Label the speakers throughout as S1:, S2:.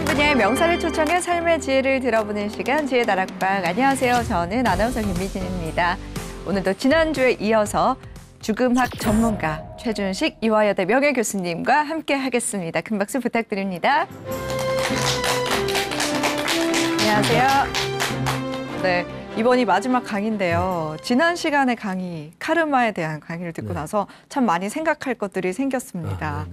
S1: 분야의 명사를 초청해 삶의 지혜를 들어보는 시간 지혜 다락방. 안녕하세요. 저는 아나운서 김미진입니다. 오늘도 지난주에 이어서 죽음학 전문가 최준식 이화여대 명예교수님과 함께 하겠습니다. 큰 박수 부탁드립니다. 안녕하세요. 네, 이번이 마지막 강의인데요. 지난 시간의 강의, 카르마에 대한 강의를 듣고 나서 참 많이 생각할 것들이 생겼습니다.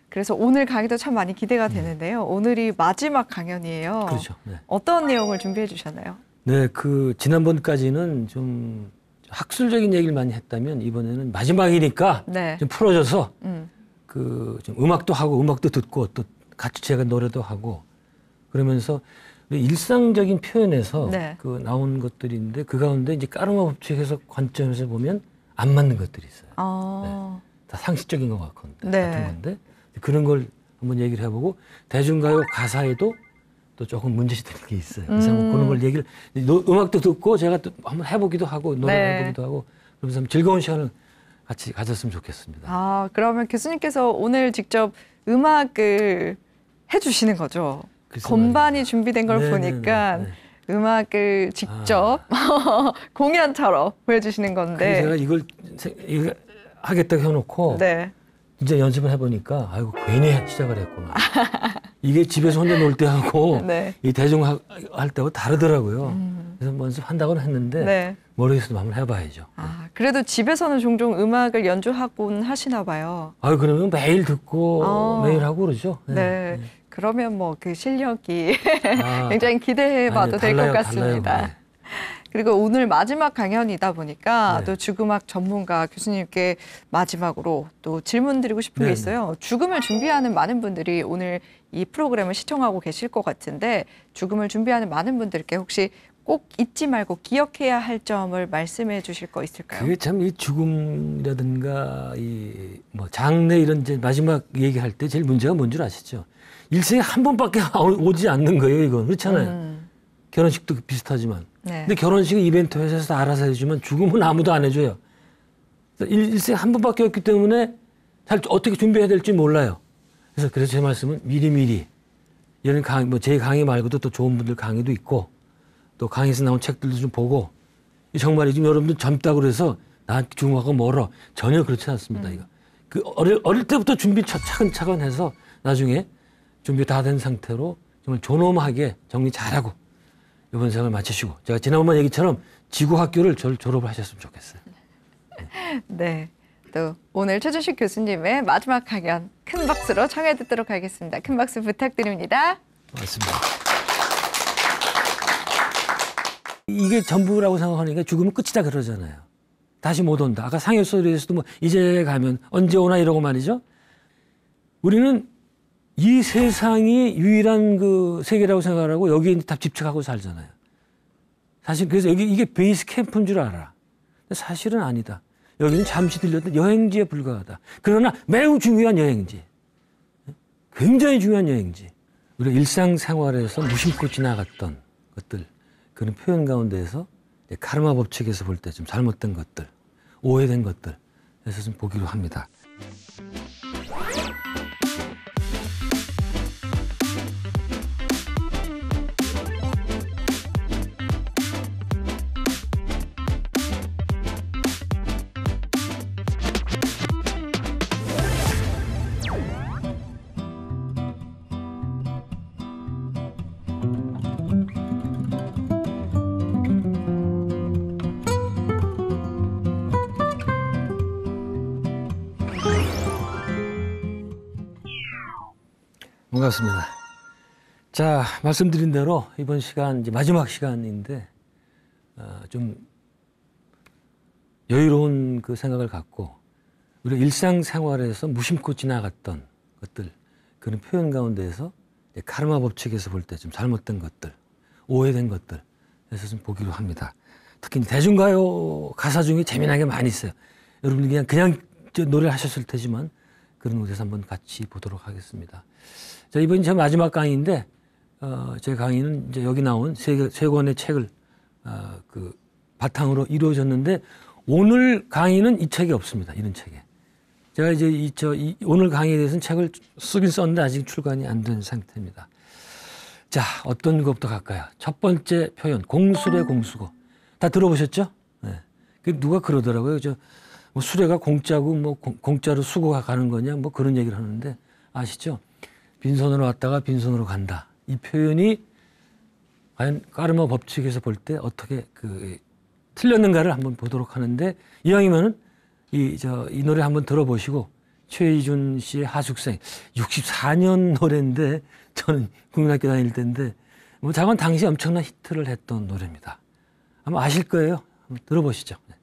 S1: 그래서 오늘 강의도 참 많이 기대가 되는데요. 오늘이 마지막 강연이에요.
S2: 그렇죠. 네.
S1: 어떤 내용을 준비해 주셨나요?
S2: 네, 지난번까지는 좀 학술적인 얘기를 많이 했다면 이번에는 마지막이니까 좀 풀어줘서 좀 음악도 하고 음악도 듣고 또 같이 제가 노래도 하고 그러면서 일상적인 표현에서 나온 것들이 있는데 그 가운데 이제 까르마 법칙에서 관점에서 보면 안 맞는 것들이 있어요. 네. 다 상식적인 것 같은 건데 그런 걸 한번 얘기를 해보고 대중가요 가사에도 또 조금 문제시되는 게 있어요. 그래서 그런 걸 얘기를 음악도 듣고 제가 또 한번 해보기도 하고 노래 해보기도 하고 그러면서 즐거운 시간을 같이 가졌으면 좋겠습니다.
S1: 아, 그러면 교수님께서 오늘 직접 음악을 해주시는 거죠? 건반이 준비된 걸 보니까 음악을 직접 공연처럼 보여주시는 건데
S2: 제가 이걸 하겠다고 해놓고 이제 연습을 해보니까 아이고 괜히 시작을 했구나. 이게 집에서 혼자 놀 때하고 이 대중 할 때하고 다르더라고요. 그래서 먼저 한다고는 했는데 머릿속에서 한번 해봐야죠.
S1: 아, 그래도 집에서는 종종 음악을 연주하곤 하시나 봐요.
S2: 아유, 그러면 매일 듣고 매일 하고 그러죠.
S1: 네. 그러면 뭐 그 실력이 굉장히 기대해봐도 될 것 같습니다. 그리고 오늘 마지막 강연이다 보니까 또 죽음학 전문가 교수님께 마지막으로 또 질문 드리고 싶은 게 있어요. 죽음을 준비하는 많은 분들이 오늘 이 프로그램을 시청하고 계실 것 같은데 죽음을 준비하는 많은 분들께 혹시 꼭 잊지 말고 기억해야 할 점을 말씀해 주실 거 있을까요?
S2: 그게 참 이 죽음이라든가 이 뭐 장례 이런 이제 마지막 얘기할 때 제일 문제가 뭔 줄 아시죠? 일생에 한 번밖에 오지 않는 거예요, 이건. 그렇잖아요. 결혼식도 비슷하지만. 근데 결혼식은 이벤트 회사에서 알아서 해주지만 죽음은 아무도 안 해줘요. 일생에 한 번밖에 없기 때문에 잘 어떻게 준비해야 될지 몰라요. 그래서 제 말씀은 미리미리 이런 강의, 뭐 제 강의 말고도 또 좋은 분들 강의도 있고 또 강의에서 나온 책들도 좀 보고 정말 지금 여러분들 젊다고 그래서 나한테 죽음하고 멀어. 전혀 그렇지 않습니다. 이거. 어릴 때부터 준비 차근차근 해서 나중에 준비 다 된 상태로 정말 존엄하게 정리 잘하고 이번 생을 마치시고 제가 지난번 얘기처럼 지구학교를 졸업을 하셨으면 좋겠어요.
S1: 네. 또 오늘 최준식 교수님의 마지막 강연 큰 박수로 청해 듣도록 하겠습니다. 큰 박수 부탁드립니다.
S2: 맞습니다. 이게 전부라고 생각하니까 죽으면 끝이다 그러잖아요. 다시 못 온다. 아까 상해소리에서도 뭐 이제 가면 언제 오나 이러고 말이죠. 우리는 이 세상이 유일한 그 세계라고 생각하고 여기에 다 집착하고 살잖아요. 사실 그래서 이게 베이스 캠프인 줄 알아. 근데 사실은 아니다. 여기는 잠시 들렸던 여행지에 불과하다. 그러나 매우 중요한 여행지. 굉장히 중요한 여행지. 우리가 일상생활에서 무심코 지나갔던 것들, 그런 표현 가운데에서 카르마 법칙에서 볼 때 좀 잘못된 것들, 오해된 것들, 그래서 좀 보기로 합니다. 반갑습니다. 자, 말씀드린 대로 이번 시간 이제 마지막 시간인데 좀 여유로운 그 생각을 갖고 우리 일상생활에서 무심코 지나갔던 것들 그런 표현 가운데에서 카르마 법칙에서 볼 때 좀 잘못된 것들, 오해된 것들 그래서 좀 보기로 합니다. 특히 대중가요 가사 중에 재미나게 많이 있어요. 여러분이 그냥 노래를 하셨을 테지만 그런 곳에서 한번 같이 보도록 하겠습니다. 자, 이번이 제 마지막 강의인데, 제 강의는 이제 여기 나온 세 권의 책을, 바탕으로 이루어졌는데, 오늘 강의는 이 책이 없습니다. 이런 책에. 제가 이제 오늘 강의에 대해서는 책을 쓰긴 썼는데 아직 출간이 안 된 상태입니다. 자, 어떤 것부터 갈까요? 첫 번째 표현, 공수래 공수고. 다 들어보셨죠? 네. 누가 그러더라고요. 뭐 수레가 공짜고 뭐 공짜로 수고가 가는 거냐 뭐 그런 얘기를 하는데 아시죠? 빈손으로 왔다가 빈손으로 간다. 이 표현이 과연 까르마 법칙에서 볼 때 어떻게 틀렸는가를 한번 보도록 하는데 이왕이면은 이 노래 한번 들어보시고 최희준 씨의 하숙생 64년 노래인데 저는 국민학교 다닐 때인데 뭐 자건 당시 엄청난 히트를 했던 노래입니다. 아마 아실 거예요. 한번 들어보시죠. 네.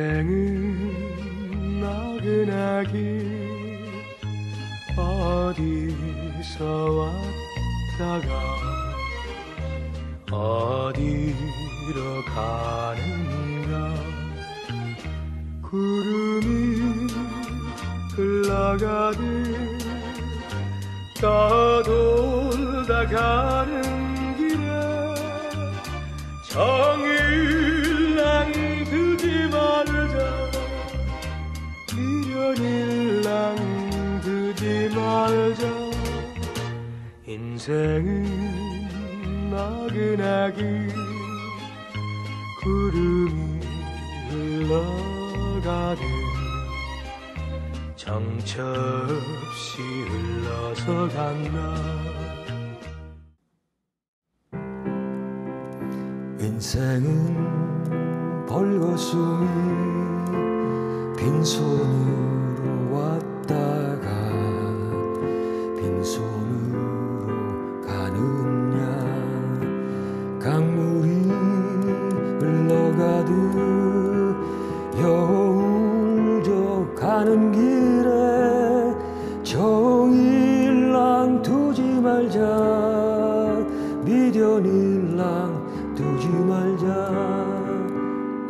S3: 인생은 나그나기 어디서 왔다가 어디로 가는가 구름이 흘러가듯 떠돌다 가는 길에 정일랑 두지 말자 미련일랑 두지 말자 인생은 나그나기 구름이 흘러가듯 정처 없이 흘러서 간다
S2: 인생은 벌거숭이 빈손으로 왔다가 빈손으로 가느냐 강물이 흘러가듯 여울져 가는 길에 정일랑 두지 말자 미련일랑 두지 말자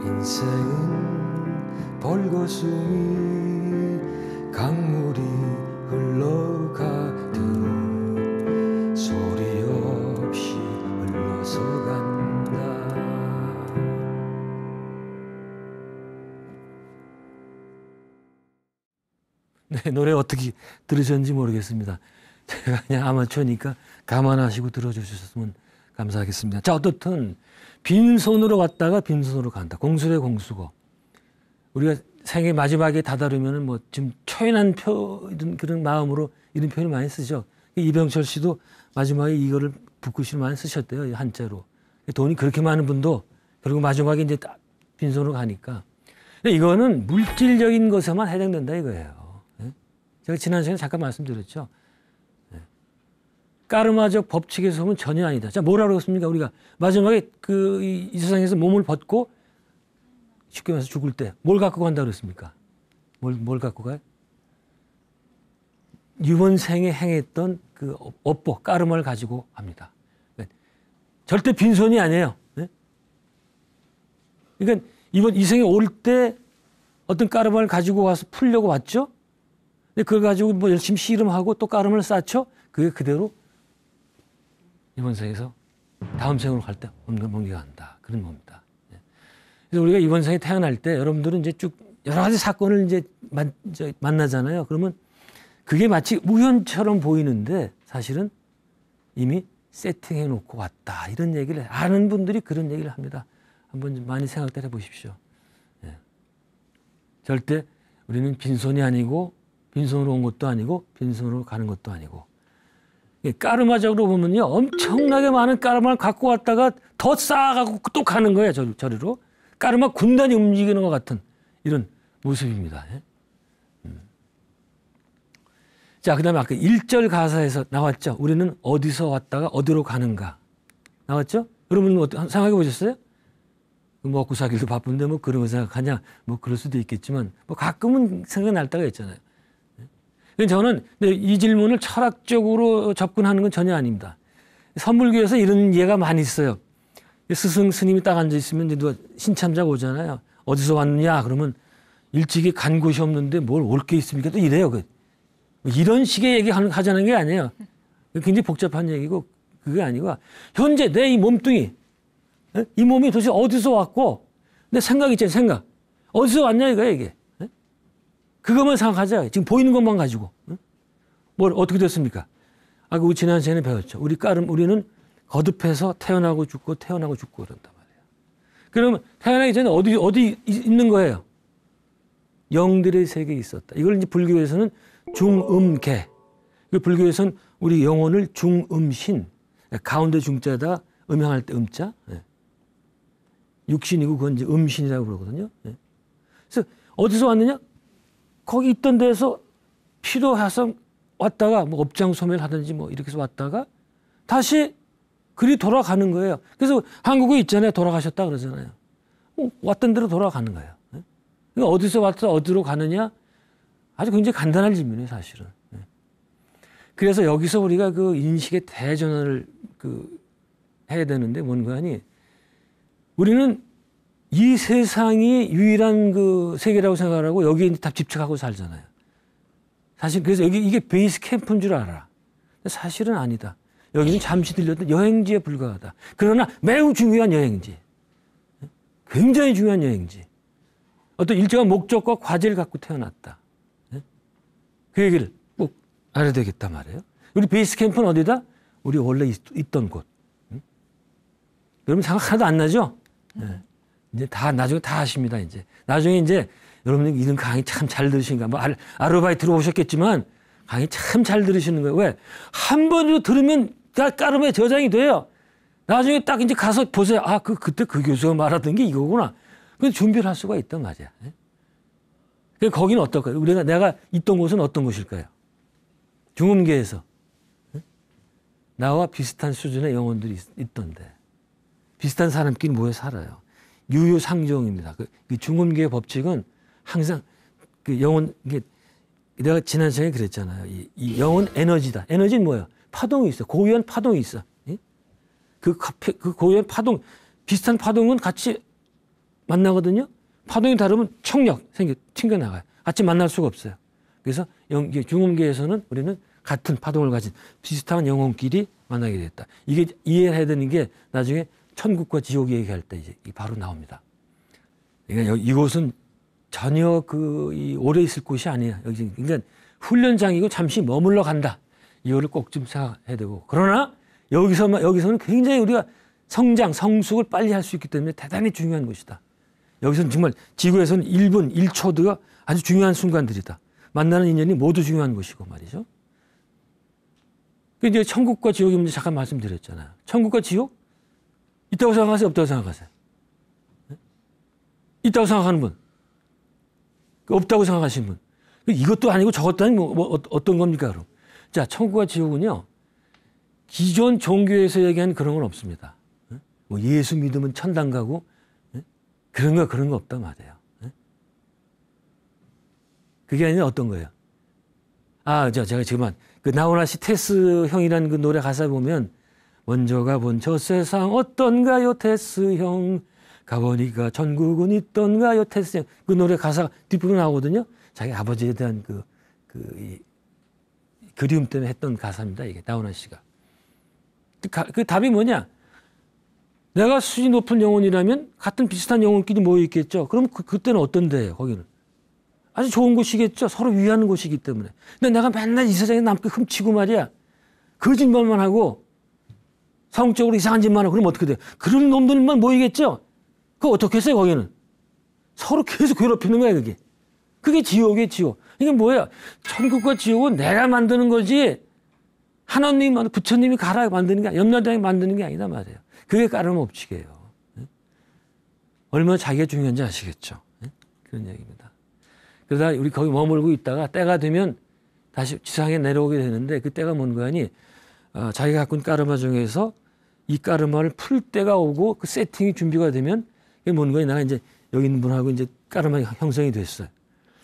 S2: 인생은 벌거숭이 강물이 흘러가듯 소리 없이 흘러서 간다. 네, 노래 어떻게 들으셨는지 모르겠습니다. 제가 그냥 아마추어니까 감안하시고 들어주셨으면 감사하겠습니다. 자, 어떻든 빈손으로 왔다가 빈손으로 간다. 공수래 공수고. 우리가 생애 마지막에 다다르면은 뭐 지금 초연한 그런 마음으로 이런 표현을 많이 쓰죠. 이병철 씨도 마지막에 이거를 붓글씨로 많이 쓰셨대요. 한자로. 돈이 그렇게 많은 분도 그리고 마지막에 이제 빈손으로 가니까. 이거는 물질적인 것에만 해당된다 이거예요. 제가 지난 시간에 잠깐 말씀드렸죠. 까르마적 법칙에서 보면 전혀 아니다. 자, 뭐라 그랬습니까? 우리가 마지막에 이 세상에서 몸을 벗고 쉽게 말해서 죽을 때 뭘 갖고 간다 그랬습니까? 뭘 갖고 가요? 이번 생에 행했던 그 업보, 까르마를 가지고 갑니다. 절대 빈손이 아니에요. 네? 그러니까 이 생에 올 때 어떤 까르마를 가지고 와서 풀려고 왔죠? 근데 그걸 가지고 뭐 열심히 씨름하고 또 까르마를 쌓죠? 그게 그대로 이번 생에서 다음 생으로 갈 때 넘겨간다. 그런 겁니다. 그래서 우리가 이번 생에 태어날 때 여러분들은 이제 쭉 여러 가지 사건을 이제 만나잖아요. 그러면 그게 마치 우연처럼 보이는데 사실은 이미 세팅해 놓고 왔다. 이런 얘기를 아는 분들이 그런 얘기를 합니다. 한번 좀 많이 생각들 해보십시오. 예. 절대 우리는 빈손이 아니고 빈손으로 온 것도 아니고 빈손으로 가는 것도 아니고 까르마적으로 보면요. 엄청나게 많은 까르마를 갖고 왔다가 더 쌓아가고 또 가는 거예요. 저리로. 까르마 군단이 움직이는 것 같은 이런 모습입니다. 자, 그 다음에 아까 1절 가사에서 나왔죠. 우리는 어디서 왔다가 어디로 가는가. 나왔죠? 여러분 생각해 보셨어요? 먹고 살기도 바쁜데 뭐 그런 거 생각하냐. 뭐 그럴 수도 있겠지만 뭐 가끔은 생각날 때가 있잖아요. 저는 이 질문을 철학적으로 접근하는 건 전혀 아닙니다. 선불교에서 이런 예가 많이 있어요. 스승님이 딱 앉아 있으면 누가 신참자가 오잖아요. 어디서 왔느냐 그러면 일찍이 간 곳이 없는데 뭘 올 게 있습니까? 또 이래요. 이런 식의 얘기 하자는 게 아니에요. 굉장히 복잡한 얘기고 그게 아니고 현재 내 이 몸뚱이 예? 이 몸이 도대체 어디서 왔고 내 생각 있잖아요. 생각. 어디서 왔냐 이거야 이게. 예? 그것만 생각하자. 지금 보이는 것만 가지고. 예? 뭘 어떻게 됐습니까? 그 지난 시간에 배웠죠. 우리는 거듭해서 태어나고 죽고 태어나고 죽고 그런단 말이에요. 그러면 태어나기 전에 어디 있는 거예요? 영들의 세계에 있었다. 이걸 이제 불교에서는 중음계. 불교에서는 우리 영혼을 중음신. 가운데 중자다 음향할 때 음자. 예. 육신이고 그건 이제 음신이라고 그러거든요. 예. 그래서 어디서 왔느냐? 거기 있던 데서 필요해서 왔다가 뭐 업장소멸 하든지 뭐 이렇게 해서 왔다가 다시 그리 돌아가는 거예요. 그래서 한국에 있잖아요. 돌아가셨다 그러잖아요. 왔던 대로 돌아가는 거예요. 예. 그러니까 어디서 왔다 어디로 가느냐? 아주 굉장히 간단한 질문이에요, 사실은. 예. 그래서 여기서 우리가 그 인식의 대전환을 해야 되는데 뭔가 하니 우리는 이 세상이 유일한 그 세계라고 생각하고 여기에 다 집착하고 살잖아요. 사실 그래서 이게 베이스 캠프인 줄 알아. 근데 사실은 아니다. 여기는 잠시 들렸던 여행지에 불과하다. 그러나 매우 중요한 여행지. 굉장히 중요한 여행지. 어떤 일정한 목적과 과제를 갖고 태어났다. 그 얘기를 꼭 알아야 되겠단 말이에요. 우리 베이스 캠프는 어디다? 우리 원래 있던 곳. 여러분 생각 하나도 안 나죠? 이제 나중에 다 아십니다. 이제 나중에 이제 여러분들 이런 강의 참 잘 들으신가? 뭐 아르바이트로 오셨겠지만 강의 참 잘 들으시는 거예요. 왜? 한 번으로 들으면 까르메 저장이 돼요. 나중에 딱 이제 가서 보세요. 그때 그 교수가 말하던 게 이거구나. 그래서 준비를 할 수가 있단 말이야. 그래서 거기는 어떨까요? 내가 있던 곳은 어떤 곳일까요? 중음계에서 나와 비슷한 수준의 영혼들이 있던데 비슷한 사람끼리 모여 살아요. 유유상종입니다. 그 중음계의 법칙은 항상 그 영혼 내가 지난 시간에 그랬잖아요. 이 영혼 에너지다. 에너지는 뭐예요? 파동이 있어. 고유한 파동이 있어. 그 고유한 파동 비슷한 파동은 같이 만나거든요. 파동이 다르면 청력 튕겨나가요. 같이 만날 수가 없어요. 그래서 중음계에서는 우리는 같은 파동을 가진 비슷한 영혼끼리 만나게 됐다. 이게 이해해야 되는 게 나중에 천국과 지옥 얘기할 때 이제 바로 나옵니다. 그러니까 이곳은 전혀 오래 있을 곳이 아니야. 그러니까 훈련장이고 잠시 머물러 간다. 이거를 꼭 좀 생각해야 되고. 그러나 여기서는 굉장히 우리가 성숙을 빨리 할 수 있기 때문에 대단히 중요한 곳이다. 여기서는 정말 지구에서는 1분 1초가 아주 중요한 순간들이다. 만나는 인연이 모두 중요한 곳이고 말이죠. 이제 천국과 지옥이 문제 잠깐 말씀드렸잖아요. 천국과 지옥? 있다고 생각하세요? 없다고 생각하세요? 있다고 생각하는 분? 없다고 생각하시는 분? 이것도 아니고 저것도 아니고 어떤 겁니까 그럼? 자, 천국과 지옥은요. 기존 종교에서 얘기한 그런 건 없습니다. 뭐 예수 믿으면 천당 가고 그런 거 없단 말이에요. 그게 아니라 어떤 거예요? 제가 지금 나훈아 씨 테스 형이라는 그 노래 가사 보면 먼저 가본 저 세상 어떤가요 테스 형 가보니까 천국은 있던가요 테스 형 그 노래 가사 뒷부분 나오거든요. 자기 아버지에 대한 이 그리움 때문에 했던 가사입니다. 이게 나훈아 씨가. 그 답이 뭐냐? 내가 수준 높은 영혼이라면 같은 비슷한 영혼끼리 모여 있겠죠. 그럼 그때는 어떤 데예요? 거기는 아주 좋은 곳이겠죠. 서로 위하는 곳이기 때문에. 근데 내가 맨날 이 세상에 남게 훔치고 말이야. 거짓말만 하고 성적으로 이상한 짓만 하고 그러면 어떻게 돼요? 그런 놈들만 모이겠죠. 그거 어떻게 했어요? 거기는 서로 계속 괴롭히는 거야. 그게 지옥이에요. 지옥. 이게 뭐야? 천국과 지옥은 내가 만드는 거지 하나님, 부처님이 가라 만드는 게 염라대왕이 만드는 게 아니다 말이에요. 그게 까르마 법칙이에요. 얼마나 자기가 중요한지 아시겠죠? 그런 얘기입니다. 그러다 우리 거기 머물고 있다가 때가 되면 다시 지상에 내려오게 되는데 그 때가 뭔가 하니 자기가 갖고 있는 까르마 중에서 이 까르마를 풀 때가 오고 그 세팅이 준비가 되면 그게 뭔가 내가 이제 여기 있는 분하고 이제 까르마 형성이 됐어요.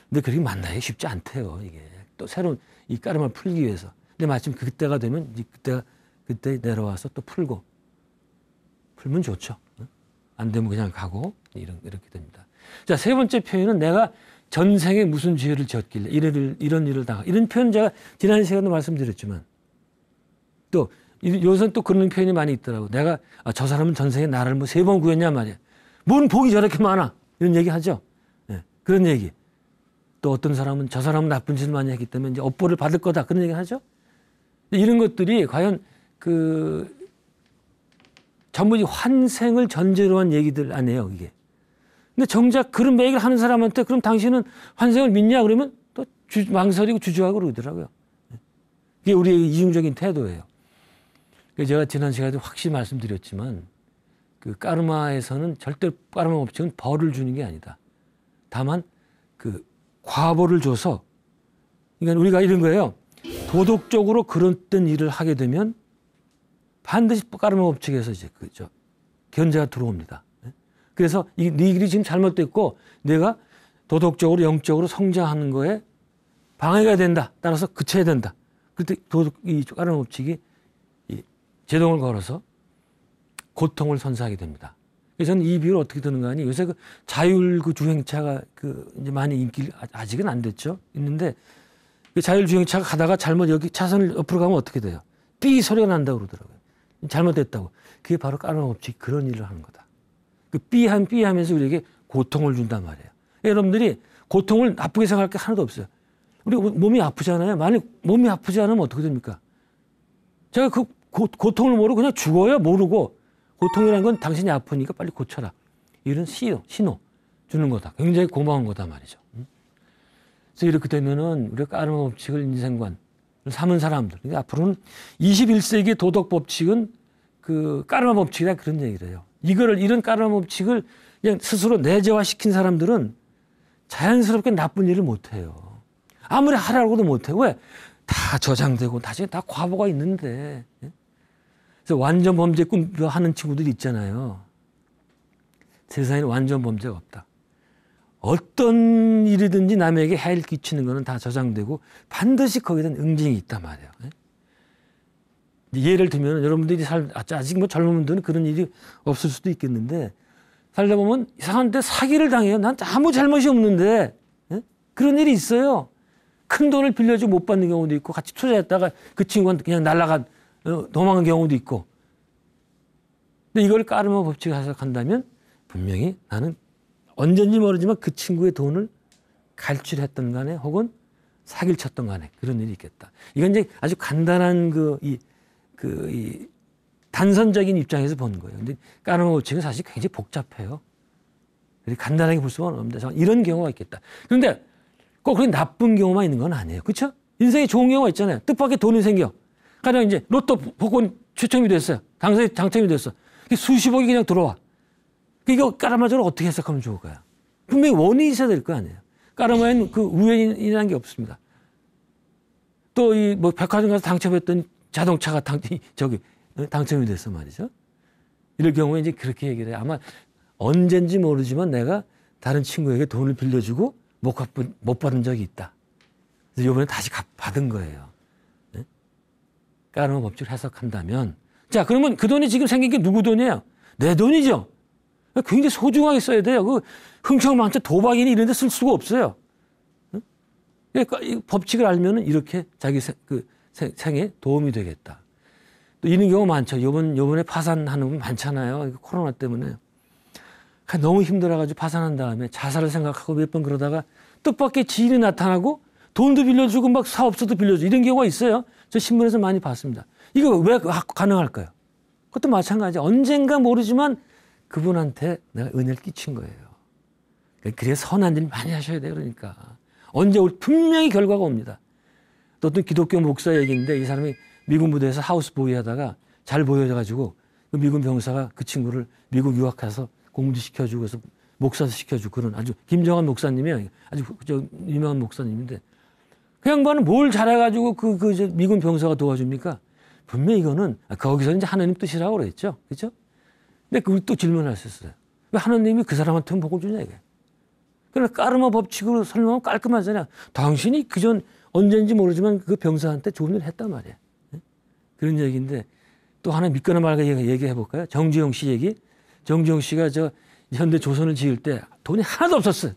S2: 근데 그렇게 만나기 쉽지 않대요. 이게 또 새로운 이 까르마를 풀기 위해서. 근데 마침 그때가 되면 그때 내려와서 또 풀고 풀면 좋죠. 안 되면 그냥 가고 이렇게 됩니다. 자, 세 번째 표현은 내가 전생에 무슨 죄를 지었길래 이런 일을 당하. 이런 표현 제가 지난 시간에도 말씀드렸지만 또 요새는 또 그런 표현이 많이 있더라고. 내가 저 사람은 전생에 나를 뭐 3번 구했냐 말이야. 뭔 복이 저렇게 많아. 이런 얘기 하죠. 네, 그런 얘기. 또 어떤 사람은 저 사람은 나쁜 짓을 많이 했기 때문에 이제 업보를 받을 거다. 그런 얘기 하죠. 이런 것들이 과연 전부 환생을 전제로 한 얘기들 아니에요, 이게. 근데 정작 그런 얘기를 하는 사람한테 그럼 당신은 환생을 믿냐? 그러면 또 망설이고 주저하고 그러더라고요. 이게 우리의 이중적인 태도예요. 제가 지난 시간에 확실히 말씀드렸지만 그 까르마에서는 절대 까르마 법칙은 벌을 주는 게 아니다. 다만 그 과보를 줘서 그러니까 우리가 이런 거예요. 도덕적으로 그런 일을 하게 되면 반드시 까르마 법칙에서 이제 견제가 들어옵니다. 그래서 네 길이 지금 잘못됐고 내가 도덕적으로 영적으로 성장하는 거에 방해가 된다. 따라서 그쳐야 된다. 그때 이 까르마 법칙이 제동을 걸어서 고통을 선사하게 됩니다. 그래서 저는 이 비유를 어떻게 드는가 하니 요새 그 자율 주행차가 이제 많이 인기 아직은 안 됐죠. 있는데 그 자율 주행차가 가다가 잘못 여기 차선을 옆으로 가면 어떻게 돼요? 삐 소리가 난다고 그러더라고요. 잘못됐다고. 그게 바로 까르마 법칙 그런 일을 하는 거다. 그 삐 하면서 우리에게 고통을 준단 말이에요. 여러분들이 고통을 나쁘게 생각할 게 하나도 없어요. 우리 몸이 아프잖아요. 만약 몸이 아프지 않으면 어떻게 됩니까? 제가 그 고통을 모르고 그냥 죽어요. 모르고 고통이라는 건 당신이 아프니까 빨리 고쳐라. 이런 신호 주는 거다. 굉장히 고마운 거다 말이죠. 그래서 이렇게 되면은 우리가 까르마 법칙을 인생관을 삼은 사람들. 그러니까 앞으로는 21세기 도덕 법칙은 그 까르마 법칙이다 그런 얘기를 해요. 이런 까르마 법칙을 그냥 스스로 내재화시킨 사람들은 자연스럽게 나쁜 일을 못 해요. 아무리 하라고도 못 해요. 왜? 다 저장되고 나중에 다 과보가 있는데. 그래서 완전 범죄꾼 하는 친구들이 있잖아요. 세상에는 완전 범죄가 없다. 어떤 일이든지 남에게 해를 끼치는 거는 다 저장되고 반드시 거기에 대한 응징이 있단 말이에요. 예를 들면 여러분들이 아직 뭐 젊은 분들은 그런 일이 없을 수도 있겠는데 살다 보면 이상한데 사기를 당해요. 난 아무 잘못이 없는데 그런 일이 있어요. 큰 돈을 빌려주고 못 받는 경우도 있고 같이 투자했다가 그 친구한테 그냥 도망간 경우도 있고. 근데 이걸 까르마 법칙을 해석한다면 분명히 나는 언젠지 모르지만 그 친구의 돈을 갈취했던 간에 혹은 사기를 쳤던 간에 그런 일이 있겠다. 이건 이제 아주 간단한 이 단선적인 입장에서 보는 거예요. 근데 까르마 법칙은 사실 굉장히 복잡해요. 간단하게 볼 수가 없는데 이런 경우가 있겠다. 그런데 꼭 그렇게 나쁜 경우만 있는 건 아니에요. 그렇죠? 인생에 좋은 경우가 있잖아요. 뜻밖의 돈이 생겨. 가령 이제 로또 복권 추첨이 됐어요. 당첨이 됐어. 수십억이 그냥 들어와. 이거 까르마적으로 어떻게 해석하면 좋을까요? 분명히 원인이 있어야 될 거 아니에요. 까르마에는 그 우연이라는 게 없습니다. 또 뭐 백화점 가서 당첨했던 자동차가 당첨이 됐어 말이죠. 이럴 경우에 이제 그렇게 얘기를 해요. 아마 언젠지 모르지만 내가 다른 친구에게 돈을 빌려주고 못 받은 적이 있다. 그래서 이번에 다시 받은 거예요. 네? 까르마 법칙을 해석한다면 자 그러면 그 돈이 지금 생긴 게 누구 돈이에요? 내 돈이죠. 굉장히 소중하게 써야 돼요. 그 흥청망청 도박이니 이런 데 쓸 수가 없어요. 그러니까 이 법칙을 알면은 이렇게 자기 생에 도움이 되겠다. 또 이런 경우 많죠. 요번에 파산하는 분 많잖아요. 코로나 때문에. 너무 힘들어가지고 파산한 다음에 자살을 생각하고 몇 번 그러다가 뜻밖의 지인이 나타나고 돈도 빌려주고 막 사업소도 빌려주고 이런 경우가 있어요. 저 신문에서 많이 봤습니다. 이거 왜 가능할까요? 그것도 마찬가지죠. 언젠가 모르지만 그분한테 내가 은혜를 끼친 거예요. 그래서 선한 일 많이 하셔야 돼요. 그러니까. 언제 분명히 결과가 옵니다. 또 어떤 기독교 목사 얘기인데 이 사람이 미군 부대에서 하우스보이 하다가 잘 보여가지고 그 미군 병사가 그 친구를 미국 유학가서 공부도 시켜주고 해서 목사도 시켜주고 그런 아주 김정한 목사님이에요. 아주 유명한 목사님인데 그 양반은 뭘 잘해가지고 미군 병사가 도와줍니까? 분명히 이거는 거기서 이제 하나님 뜻이라고 그랬죠. 그렇죠? 근데 그걸 또 질문할 수 있어요. 왜 하나님이 그 사람한테는 복을 주냐 이게. 그러나 까르마 법칙으로 설명하면 깔끔하잖아요. 당신이 그전 언제인지 모르지만 그 병사한테 좋은 일을 했단 말이에요. 그런 얘기인데 또 하나 믿거나 말거나 얘기해 볼까요? 정주영 씨 얘기. 정주영 씨가 현대 조선을 지을 때 돈이 하나도 없었어요.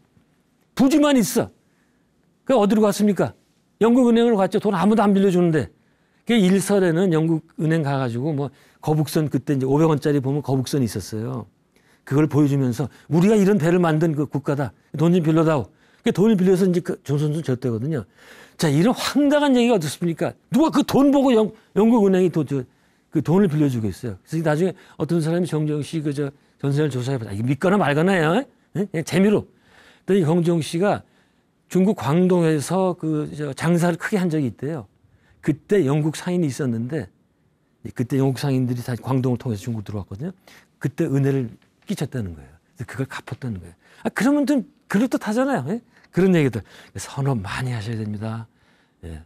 S2: 부지만 있어. 그 어디로 갔습니까? 영국은행으로 갔죠. 돈 아무도 안 빌려주는데. 그 일설에는 영국 은행 가가지고 뭐 거북선 그때 이제 500원짜리 보면 거북선이 있었어요. 그걸 보여주면서 우리가 이런 배를 만든 그 국가다. 돈 좀 빌려다오. 그 돈을 빌려서 이제 그 조선소 졌대거든요. 자, 이런 황당한 얘기가 어떻습니까? 누가 그 돈 보고 영국 은행이 그 돈을 빌려주겠어요. 그래서 나중에 어떤 사람이 정재용 씨 그저 전세를 조사해보자. 이게 믿거나 말거나요. 예? 재미로. 그랬더니 정재용 씨가 중국 광동에서 그 장사를 크게 한 적이 있대요. 그때 영국 상인이 있었는데 그때 영국 상인들이 다 광동을 통해서 중국 들어왔거든요. 그때 은혜를 끼쳤다는 거예요. 그래서 그걸 갚았다는 거예요. 그러면 좀 그럴듯하잖아요. 예? 그런 얘기들. 선업 많이 하셔야 됩니다. 예.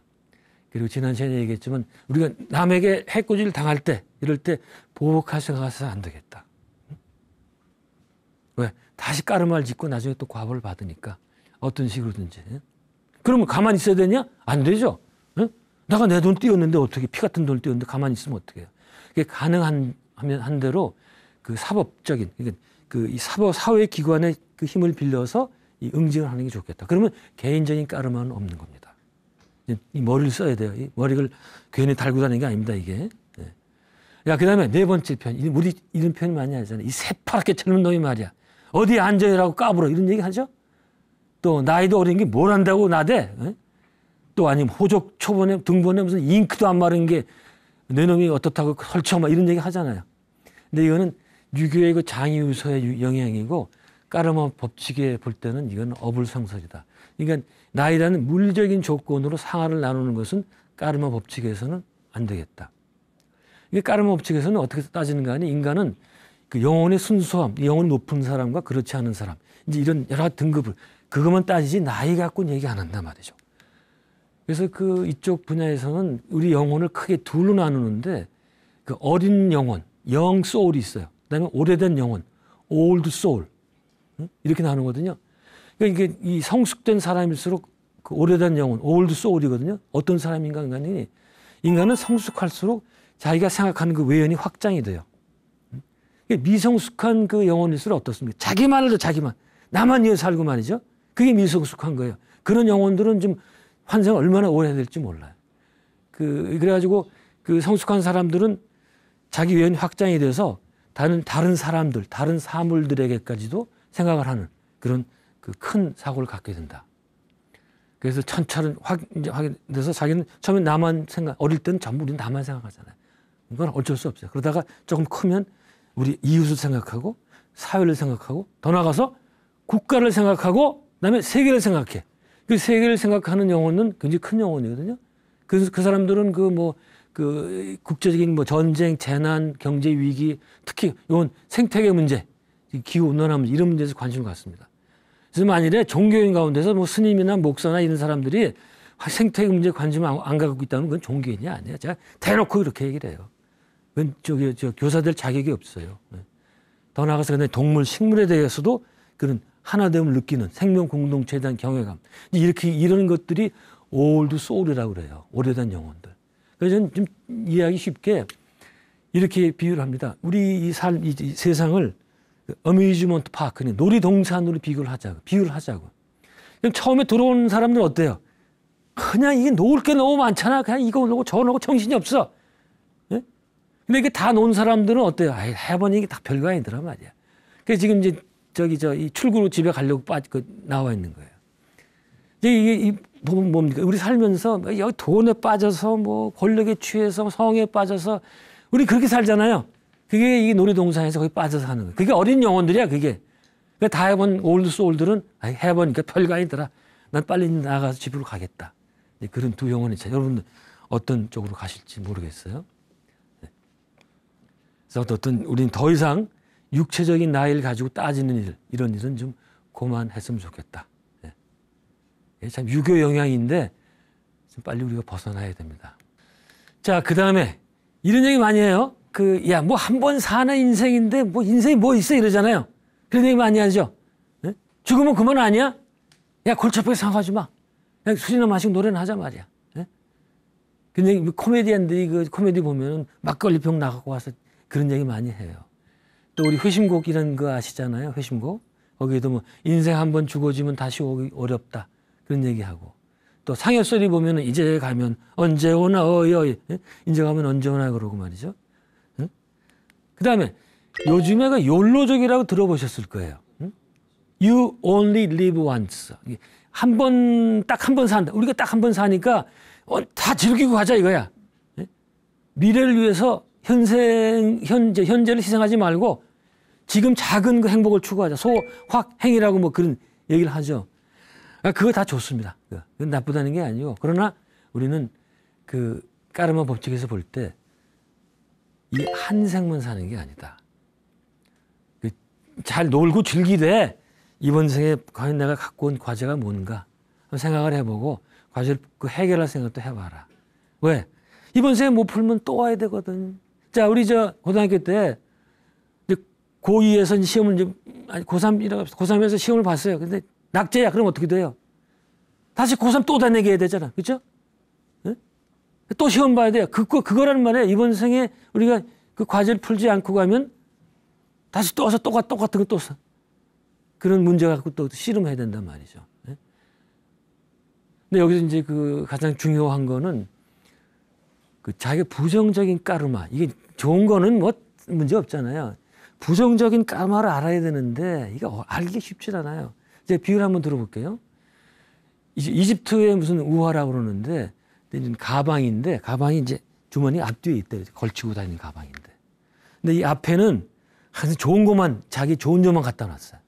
S2: 그리고 지난 시간에 얘기했지만 우리가 남에게 해코지를 당할 때 이럴 때 보복할 생각해서 안 되겠다. 왜? 다시 까르마를 짓고 나중에 또 과보를 받으니까 어떤 식으로든지. 예? 그러면 가만히 있어야 되냐? 안 되죠. 예? 내가 내 돈 띄웠는데 어떻게 피 같은 돈을 띄웠는데 가만히 있으면 어떻게 해요? 그게 가능한 한 대로 그 사법적인 그 이 사회 기관의 그 힘을 빌려서 이 응징을 하는 게 좋겠다. 그러면 개인적인 까르마는 없는 겁니다. 이 머리를 써야 돼요. 이 머리를 괜히 달고 다니는 게 아닙니다, 이게. 네. 야, 그 다음에 네 번째 편. 우리 이런 표현 많이 하잖아요. 이 새파랗게 젊은 놈이 말이야. 어디 앉아요라고 까불어. 이런 얘기 하죠? 또, 나이도 어린 게 뭘 한다고 나대? 네? 또 아니면 호적 초본에, 등본에 무슨 잉크도 안 마른 게 내 놈이 어떻다고 설쳐, 이런 얘기 하잖아요. 근데 이거는 유교의 그 장유서의 영향이고 까르마 법칙에 볼 때는 이건 어불성설이다. 그러니까 나이라는 물리적인 조건으로 상하를 나누는 것은 까르마 법칙에서는 안 되겠다. 이게 까르마 법칙에서는 어떻게 따지는가 하니 인간은 그 영혼의 순수함, 영혼이 높은 사람과 그렇지 않은 사람, 이제 이런 여러 등급을 그것만 따지지 나이 갖고는 얘기 안 한단 말이죠. 그래서 그 이쪽 분야에서는 우리 영혼을 크게 둘로 나누는데 그 어린 영혼, 영 소울이 있어요. 그다음에 오래된 영혼, 올드 소울 이렇게 나누거든요. 그러니까 이게 이 성숙된 사람일수록 그 오래된 영혼, 올드 소울이거든요. 어떤 사람인가 인간이 인간은 성숙할수록 자기가 생각하는 그 외연이 확장이 돼요. 미성숙한 그 영혼일수록 어떻습니까? 자기만 해도 자기만, 나만 위해 살고 말이죠. 그게 미성숙한 거예요. 그런 영혼들은 좀 환생을 얼마나 오래 해야 될지 몰라요. 그래가지고 그 성숙한 사람들은 자기 외연이 확장이 돼서 다른 사람들, 다른 사물들에게까지도 생각을 하는 그런 그 큰 사고를 갖게 된다. 그래서 천차를 하게 돼서 자기는 처음에 나만 어릴 때는 전부 우리는 나만 생각하잖아요. 이건 어쩔 수 없어요. 그러다가 조금 크면 우리 이웃을 생각하고 사회를 생각하고 더 나아가서 국가를 생각하고 그다음에 세계를 생각해. 그 세계를 생각하는 영혼은 굉장히 큰 영혼이거든요. 그래서 그 사람들은 그 국제적인 뭐 전쟁, 재난, 경제 위기, 특히 이건 생태계 문제, 기후 온난화 문제 이런 문제에서 관심을 갖습니다. 그래서 만일에 종교인 가운데서 뭐 스님이나 목사나 이런 사람들이 생태계 문제에 관심을 안 갖고 있다면 그건 종교인이 아니에요. 제가 대놓고 이렇게 얘기를 해요. 그건 교사될 자격이 없어요. 더 나아가서 근데 동물, 식물에 대해서도 그런 하나됨을 느끼는 생명 공동체에 대한 경외감. 이런 것들이 올드 소울이라고 그래요. 오래된 영혼들. 그래서 저는 좀 이해하기 쉽게 이렇게 비유를 합니다. 우리 이 세상을 어뮤즈먼트 파크, 놀이동산으로 비유를 하자고. 그럼 처음에 들어오는 사람들은 어때요? 그냥 이게 놓을 게 너무 많잖아. 그냥 이거 놓고 저거 놓고 정신이 없어. 예? 근데 이게 다 놓은 사람들은 어때요? 해보니 이게 다 별거 아니더라 말이야. 그래서 지금 이제 이 출구로 집에 가려고 나와 있는 거예요. 이게 보면 뭡니까? 우리 살면서 여기 돈에 빠져서 뭐 권력에 취해서 성에 빠져서 우리 그렇게 살잖아요. 그게 이 놀이동산에서 거기 빠져서 하는 거예요. 그게 어린 영혼들이야, 그게. 그러니까 다 해본 올드 소울들은 해보니까 별거 아니더라. 난 빨리 나가서 집으로 가겠다. 그런 두 영혼이 있어요. 여러분 어떤 쪽으로 가실지 모르겠어요. 그래서 우리는 더 이상 육체적인 나이를 가지고 따지는 이런 일은 좀 그만했으면 좋겠다. 참 유교 영향인데 좀 빨리 우리가 벗어나야 됩니다. 자, 그 다음에 이런 얘기 많이 해요. 뭐 한 번 사는 인생인데 뭐 인생이 뭐 있어 이러잖아요. 그런 얘기 많이 하죠. 죽으면 그만 아니야? 야, 골치 아프게 생각하지 마. 그냥 술이나 마시고 노래나 하자 말이야. 근데 코미디언들이 코미디 보면은 막걸리병 나가고 와서 그런 얘기 많이 해요. 또 우리 회심곡 이런 거 아시잖아요. 회심곡. 거기에도 뭐 인생 한 번 죽어지면 다시 오기 어렵다. 그런 얘기하고 또 상해소리 보면은 이제 가면 언제 오나 어이 이제 가면 언제 오나 그러고 말이죠. 응? 그다음에 요즘에가 욜로족이라고 들어보셨을 거예요. 응? You only live once. 한 번 딱 한 번 산다. 우리가 딱 한 번 사니까 다 즐기고 가자 이거야. 응? 미래를 위해서 현재를 희생하지 말고 지금 작은 그 행복을 추구하자. 소확행이라고 뭐 그런 얘기를 하죠. 그거 다 좋습니다. 그건 나쁘다는 게 아니고. 그러나 우리는 그 까르마 법칙에서 볼 때 이 한 생만 사는 게 아니다. 잘 놀고 즐기되 이번 생에 과연 내가 갖고 온 과제가 뭔가 한번 생각을 해보고 과제를 그 해결할 생각도 해봐라. 왜? 이번 생에 못 풀면 또 와야 되거든. 자, 우리 고등학교 때 고2에서 시험을 고3에서 시험을 봤어요. 근데 낙제야. 그럼 어떻게 돼요? 다시 고3 또 다 내게 되잖아. 그렇죠? 네? 또 시험 봐야 돼요. 그거라는 말이에요. 이번 생에 우리가 그 과제를 풀지 않고 가면 다시 또 와서 똑같은 거 또 그런 문제 갖고 또 씨름해야 된단 말이죠. 네? 근데 여기서 이제 그 가장 중요한 거는 그 자기 부정적인 까르마. 이게 좋은 거는 뭐 문제 없잖아요. 부정적인 까르마를 알아야 되는데 이게 알기 쉽지 않아요. 이제 비유를 한번 들어볼게요. 이집트에 무슨 우화라고 그러는데 가방인데 가방이 이제 주머니 앞뒤에 있대. 걸치고 다니는 가방인데. 근데 이 앞에는 항상 좋은 것만 자기 좋은 점만 갖다 놨어요.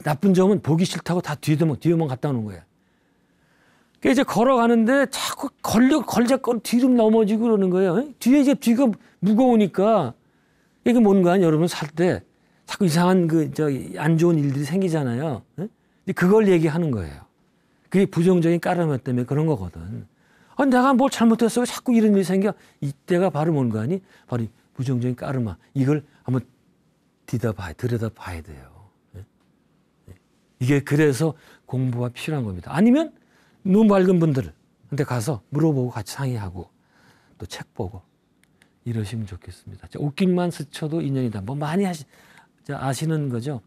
S2: 나쁜 점은 보기 싫다고 다 뒤에만 갖다 놓은 거예요. 그러니까 이제 걸어가는데 자꾸 걸작걸 뒤로 넘어지고 그러는 거예요. 뒤가 무거우니까 이게 뭔가 여러분 살 때 자꾸 이상한 안 좋은 일들이 생기잖아요. 그걸 얘기하는 거예요. 그게 부정적인 까르마 때문에 그런 거거든. 내가 뭘 잘못했어? 왜 자꾸 이런 일이 생겨? 이때가 바로 뭔가 아니? 바로 부정적인 까르마. 이걸 한번 들여다봐야 돼요. 이게 그래서 공부가 필요한 겁니다. 아니면 눈 밝은 분들한테 가서 물어보고 같이 상의하고 또 책 보고 이러시면 좋겠습니다. 옷깃만 스쳐도 인연이다. 뭐 많이 아시는 거죠.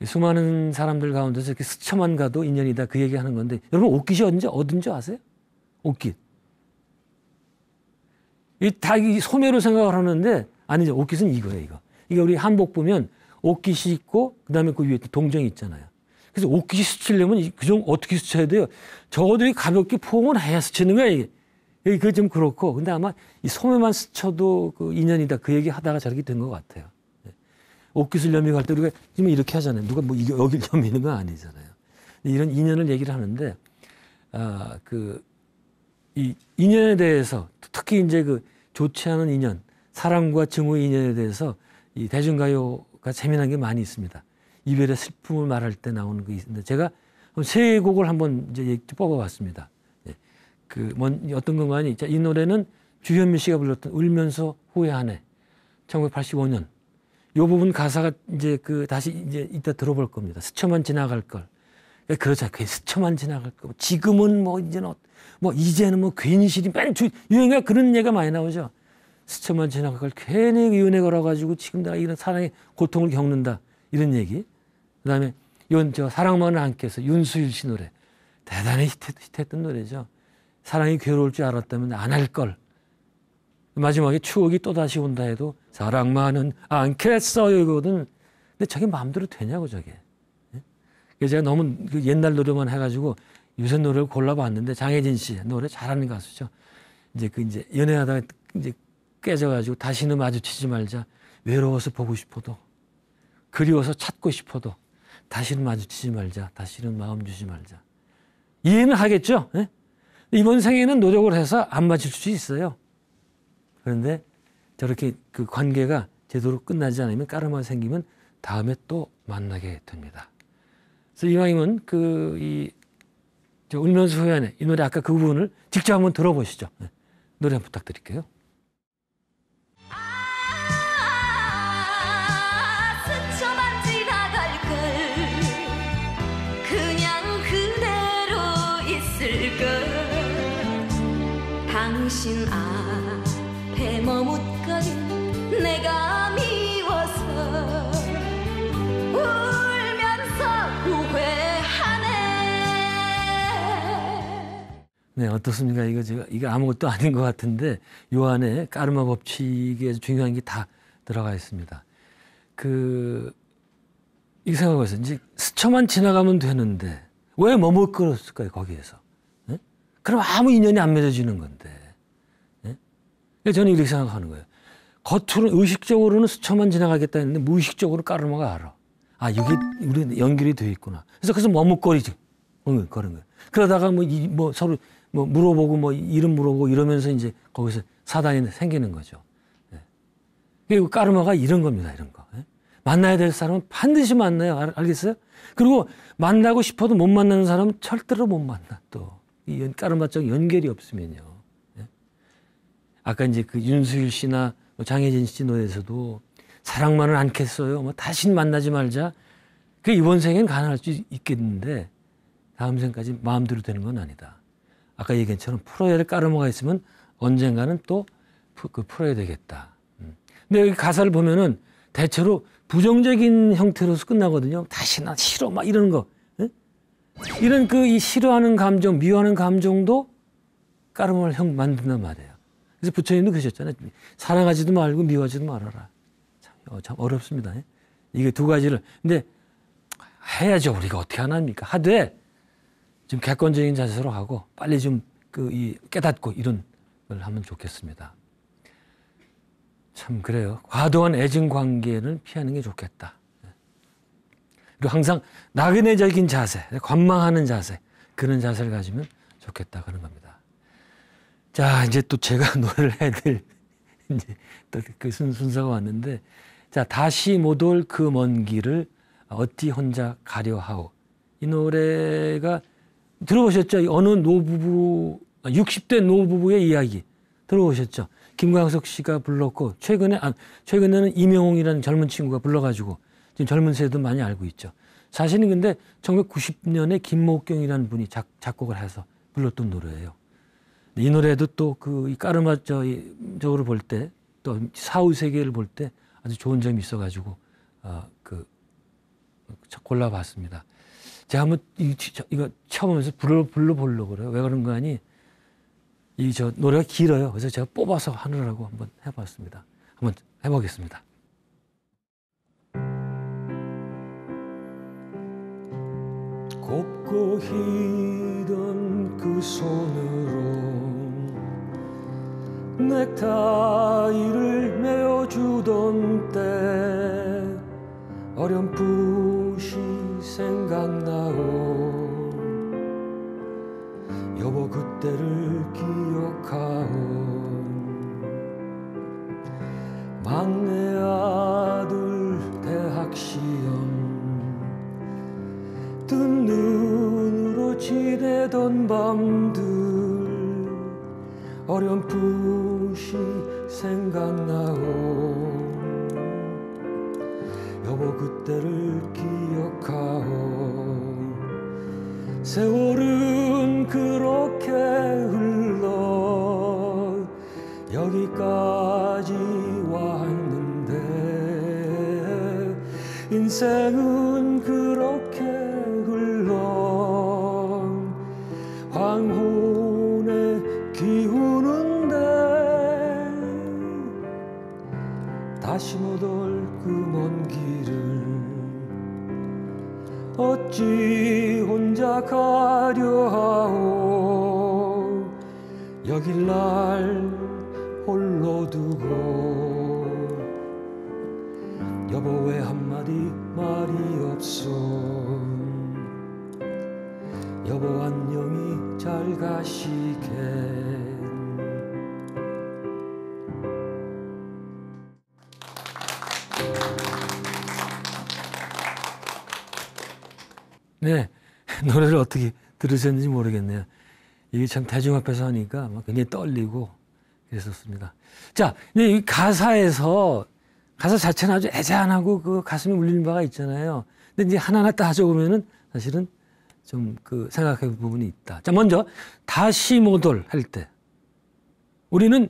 S2: 수많은 사람들 가운데서 이렇게 스쳐만 가도 인연이다. 그 얘기하는 건데 여러분 옷깃이 어딘지 아세요? 옷깃. 다 소매로 생각을 하는데 아니죠. 옷깃은 이거예요. 이게 우리 한복 보면 옷깃이 있고 그다음에 그 위에 동정이 있잖아요. 그래서 옷깃이 스치려면 어떻게 스쳐야 돼요? 적어도 가볍게 포옹을 해야 스치는 거예요. 이게. 그게 좀 그렇고. 근데 아마 이 소매만 스쳐도 그 인연이다. 그 얘기 하다가 저렇게 된 것 같아요. 옷깃을 염미할 때 우리가 지금 이렇게 하잖아요. 누가 뭐 여길 염미는 건 아니잖아요. 이런 인연을 얘기를 하는데, 이 인연에 대해서 특히 이제 그 좋지 않은 인연, 사랑과 증오의 인연에 대해서 이 대중가요가 재미난 게 많이 있습니다. 이별의 슬픔을 말할 때 나오는 게 있는데 제가 세 곡을 한번 이제 뽑아봤습니다. 어떤 건가니? 이 노래는 주현미 씨가 불렀던 울면서 후회하네. 1985년. 이 부분 가사가 이제 다시 이제 이따 들어볼 겁니다. 스쳐만 지나갈 걸. 그렇죠. 스쳐만 지나갈 거. 지금은 이제는 괜시리 맨 유행가 그런 얘기가 많이 나오죠. 스쳐만 지나갈 걸 괜히 은혜 걸어가지고 지금 내가 이런 사랑의 고통을 겪는다. 이런 얘기. 그 다음에 이건 사랑만을 함께해서 윤수일 씨 노래. 대단히 히트했던 노래죠. 사랑이 괴로울 줄 알았다면 안 할 걸. 마지막에 추억이 또다시 온다 해도 사랑만은 않겠어요 이거거든. 근데 저게 마음대로 되냐고 저게. 그래서 제가 너무 옛날 노래만 해가지고 요새 노래를 골라봤는데 장혜진 씨 노래 잘하는 가수죠. 이제 연애하다가 이제 깨져가지고 다시는 마주치지 말자. 외로워서 보고 싶어도 그리워서 찾고 싶어도 다시는 마주치지 말자. 다시는 마음 주지 말자. 이해는 하겠죠? 네? 이번 생에는 노력을 해서 안 맞을 수 있어요. 그런데 저렇게 그 관계가 제대로 끝나지 않으면 까르마가 생기면 다음에 또 만나게 됩니다. 그래서 이왕이면 울면서 후회하네. 이 노래 아까 그 부분을 직접 한번 들어보시죠. 네. 노래 한번 부탁드릴게요.
S4: 스쳐만 지나갈 걸 그냥 그대로 있을 걸 당신 앞에 머뭇거린 내가 미워서 울면서 후회하네.
S2: 네, 어떻습니까? 이게 아무것도 아닌 것 같은데 요 안에 까르마 법칙에 중요한 게 다 들어가 있습니다. 이 생각해보세요. 이제 스쳐만 지나가면 되는데 왜 머뭇거렸을까요? 거기에서. 네? 그럼 아무 인연이 안 맺어지는 건데. 네? 저는 이렇게 생각하는 거예요. 겉으로 의식적으로는 스쳐만 지나가겠다 했는데 무의식적으로 까르마가 알아. 아, 여기 우리 연결이 돼 있구나. 그래서 머뭇거리지. 그런 거예요. 그러다가 서로 물어보고 이름 물어보고 이러면서 이제 거기서 사단이 생기는 거죠. 네. 그리고 까르마가 이런 겁니다. 이런 거. 네? 만나야 될 사람은 반드시 만나요. 알겠어요? 그리고 만나고 싶어도 못 만나는 사람은 절대로 못 만나. 또 이 까르마적 연결이 없으면요. 네? 아까 이제 그 윤수일 씨나 장혜진 씨 노래에서도 사랑만은 않겠어요. 다신 만나지 말자. 그 이번 생엔 가능할 수 있겠는데 다음 생까지 마음대로 되는 건 아니다. 아까 얘기한 것처럼 풀어야 될 까르마가 있으면 언젠가는 또 풀어야 되겠다. 근데 여기 가사를 보면은 대체로 부정적인 형태로서 끝나거든요. 다시 나 싫어 막 이러는 거. 네? 이런 이 싫어하는 감정, 미워하는 감정도 까르마를 만든단 말이에요. 그래서 부처님도 그러셨잖아요. 사랑하지도 말고 미워하지도 말아라. 참 어렵습니다. 이게 두 가지를. 근데 해야죠. 우리가 어떻게 하나입니까? 하되 좀 객관적인 자세로 하고 빨리 좀 깨닫고 이런 걸 하면 좋겠습니다. 참 그래요. 과도한 애증 관계는 피하는 게 좋겠다. 그리고 항상 나그네적인 자세, 관망하는 자세, 그런 자세를 가지면 좋겠다 그런 겁니다. 자, 이제 또 제가 노래를 해야 될 이제 또 그 순서가 왔는데, 자, 다시 못 올 그 먼 길을 어찌 혼자 가려 하오. 이 노래가 들어보셨죠? 어느 노부부, 60대 노부부의 이야기 들어보셨죠? 김광석 씨가 불렀고 최근에는 이명웅이라는 젊은 친구가 불러가지고 지금 젊은 세대도 많이 알고 있죠. 사실은 근데 1990년에 김목경이라는 분이 작곡을 해서 불렀던 노래예요. 이 노래도 또 이 까르마적으로 볼 때 또 사후 세계를 볼 때 아주 좋은 점이 있어가지고 골라봤습니다. 제가 한번 이거 쳐보면서 불러보려고 그래요. 왜 그런 거 아니? 노래가 길어요. 그래서 제가 뽑아서 하느라고 한번 해봤습니다. 한번 해보겠습니다.
S3: 곱고 희던 그 손으로 넥타이를 메어주던 때 어렴풋이 생각나오. 여보 그때를 기억하오. 막내 아들 대학 시험 뜬 눈으로 지내던 밤들 어렴풋이 생각나오. 여보 그때를 기억하오. 세월은 그렇게 흘러 여기까지 왔는데 인생은 그렇게 흘러 황혼에 기우는데 다시 못 올 그 먼 길을 어찌 혼자 가려 하오. 여길 날 홀로 두고 여보 왜 한마디 말이 없어. 여보 안녕히 잘 가시게.
S2: 네, 노래를 어떻게 들으셨는지 모르겠네요. 이게 참 대중 앞에서 하니까 막 굉장히 떨리고 그랬었습니다. 자, 근데 이 가사 자체는 아주 애잔하고 그 가슴에 울리는 바가 있잖아요. 근데 이제 하나하나 따져보면은 사실은 좀 생각해 볼 부분이 있다. 자, 먼저 다시 못 올 할 때 우리는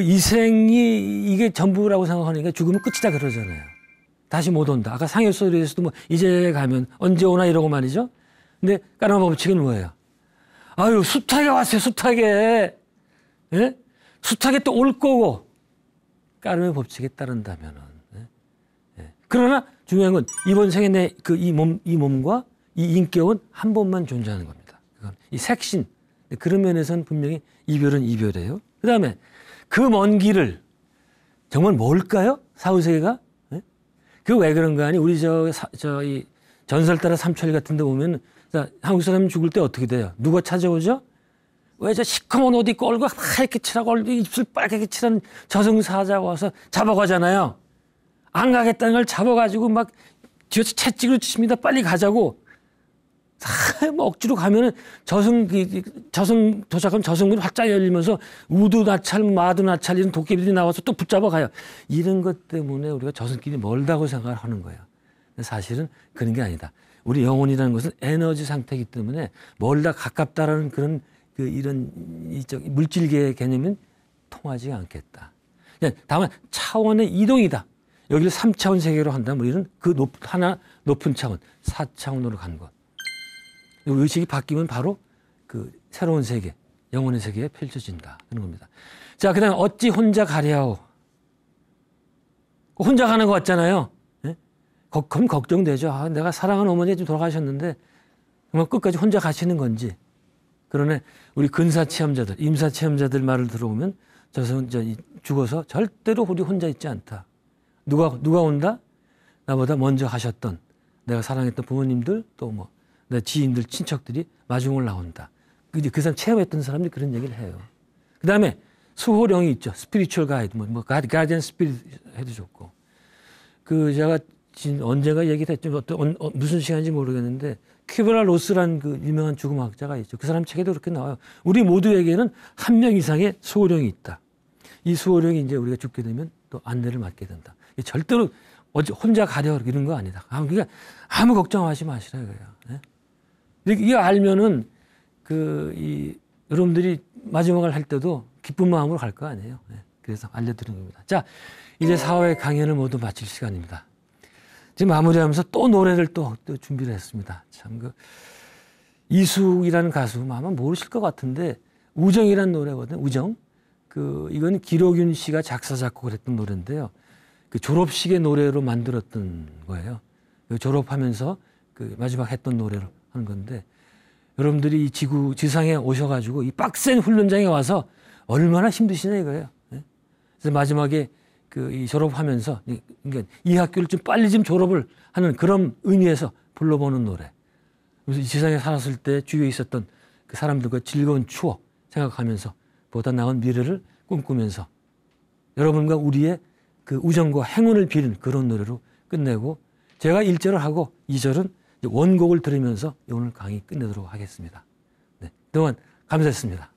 S2: 이 생이 이게 전부라고 생각하니까 죽으면 끝이다 그러잖아요. 다시 못 온다. 아까 상해소리에서도 이제 가면 언제 오나 이러고 말이죠. 근데 까르마 법칙은 뭐예요? 아유, 숱하게 왔어요, 숱하게. 예? 숱하게 또 올 거고. 까름의 법칙에 따른다면은. 예? 예. 그러나 중요한 건 이번 생에 내 이 몸과 이 인격은 한 번만 존재하는 겁니다. 그건 이 색신. 그런 면에서는 분명히 이별은 이별이에요. 그 다음에 그 먼 길을 정말 뭘까요? 사후세계가? 예? 그 왜 그런가 하니 우리 이 전설 따라 삼천리 같은 데 보면 자, 한국 사람 죽을 때 어떻게 돼요? 누가 찾아오죠? 왜 저 시커먼 옷 입고 얼굴 하얗게 칠하고 입술 빨갛게 칠한 저승사자가 와서 잡아가잖아요. 안 가겠다는 걸 잡아가지고 막 뒤에서 채찍으로 칩니다. 빨리 가자고. 뭐 억지로 가면은 저승 도착하면 저승문이 활짝 열리면서 우두 나찰, 마두 나찰 이런 도깨비들이 나와서 또 붙잡아 가요. 이런 것 때문에 우리가 저승길이 멀다고 생각을 하는 거예요. 사실은 그런 게 아니다. 우리 영혼이라는 것은 에너지 상태이기 때문에 멀다 가깝다라는 그런 이런 물질계의 개념은 통하지 않겠다. 다만 차원의 이동이다. 여기를 3차원 세계로 한다면 우리는 그 높은 차원, 4차원으로 간 것. 의식이 바뀌면 바로 그 새로운 세계, 영혼의 세계에 펼쳐진다. 그런 겁니다. 자, 그 다음에 어찌 혼자 가랴오. 혼자 가는 것 같잖아요. 예? 그럼 걱정되죠. 아, 내가 사랑하는 어머니가 좀 돌아가셨는데 정말 끝까지 혼자 가시는 건지. 그러나 우리 근사체험자들, 임사체험자들 말을 들어보면 저는 죽어서 절대로 우리 혼자 있지 않다. 누가 온다? 나보다 먼저 가셨던 내가 사랑했던 부모님들 또 뭐 내 지인들, 친척들이 마중을 나온다. 그 사람 체험했던 사람들이 그런 얘기를 해요. 그 다음에 수호령이 있죠. 스피리추얼 가이드, 가디언 스피릿 해도 좋고. 제가 언제가 얘기를 했죠. 무슨 시간인지 모르겠는데 퀴브라 로스라는 그 유명한 죽음학자가 있죠. 그 사람 책에도 그렇게 나와요. 우리 모두에게는 한 명 이상의 수호령이 있다. 이 수호령이 이제 우리가 죽게 되면 또 안내를 맡게 된다. 절대로 혼자 가려 이런 거 아니다. 그러니까 아무 걱정하지 마시라 이거예요. 네? 이거 알면은 여러분들이 마지막을 할 때도 기쁜 마음으로 갈 거 아니에요. 네? 그래서 알려드리는 겁니다. 자, 이제 4회 강연을 모두 마칠 시간입니다. 지금 마무리하면서 또 노래를 또 준비를 했습니다. 참 이숙이라는 가수 아마 모르실 것 같은데 우정이라는 노래거든요. 우정. 이건 기록윤 씨가 작사 작곡을 했던 노래인데요. 졸업식의 노래로 만들었던 거예요. 졸업하면서 마지막 했던 노래로 하는 건데 여러분들이 이 지상에 오셔가지고 이 빡센 훈련장에 와서 얼마나 힘드시냐 이거예요. 그래서 마지막에 이 졸업하면서 그러니까 이 학교를 좀 빨리 좀 졸업을 하는 그런 의미에서 불러보는 노래. 그래서 이 지상에 살았을 때 주위에 있었던 그 사람들과 즐거운 추억 생각하면서 보다 나은 미래를 꿈꾸면서 여러분과 우리의 그 우정과 행운을 비는 그런 노래로 끝내고 제가 1절을 하고 2절은 원곡을 들으면서 오늘 강의 끝내도록 하겠습니다. 네, 그동안 감사했습니다.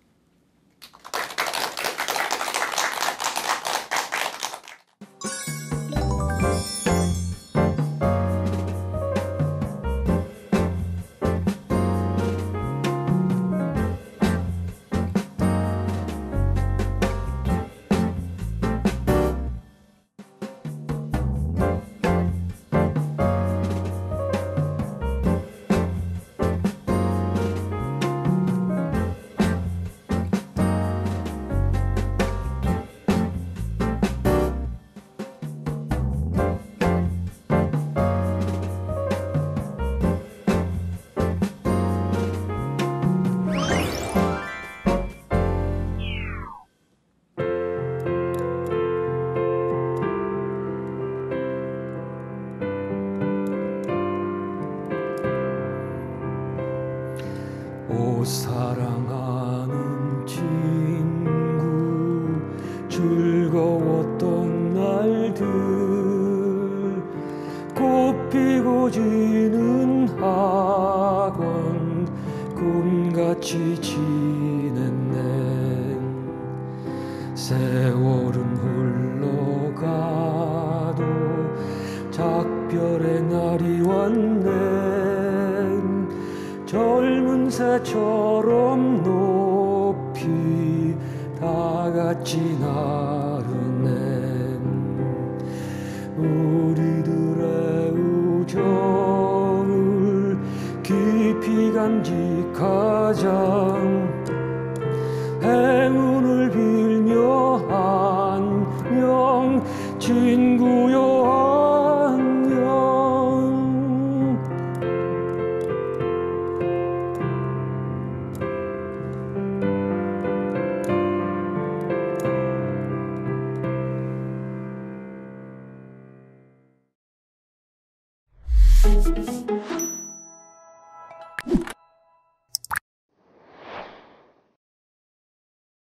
S3: 오 사랑하는 친구 즐거웠던 날들 꽃피고 지는 학원 꿈같이 지냈네 세월은 흘러가도 작별의 날이 왔네 젊은 새처럼 높이 다같이 나르네 우리들의 우정을 깊이 간직하며 가장 행운을 빌며 안녕 친구여 안녕.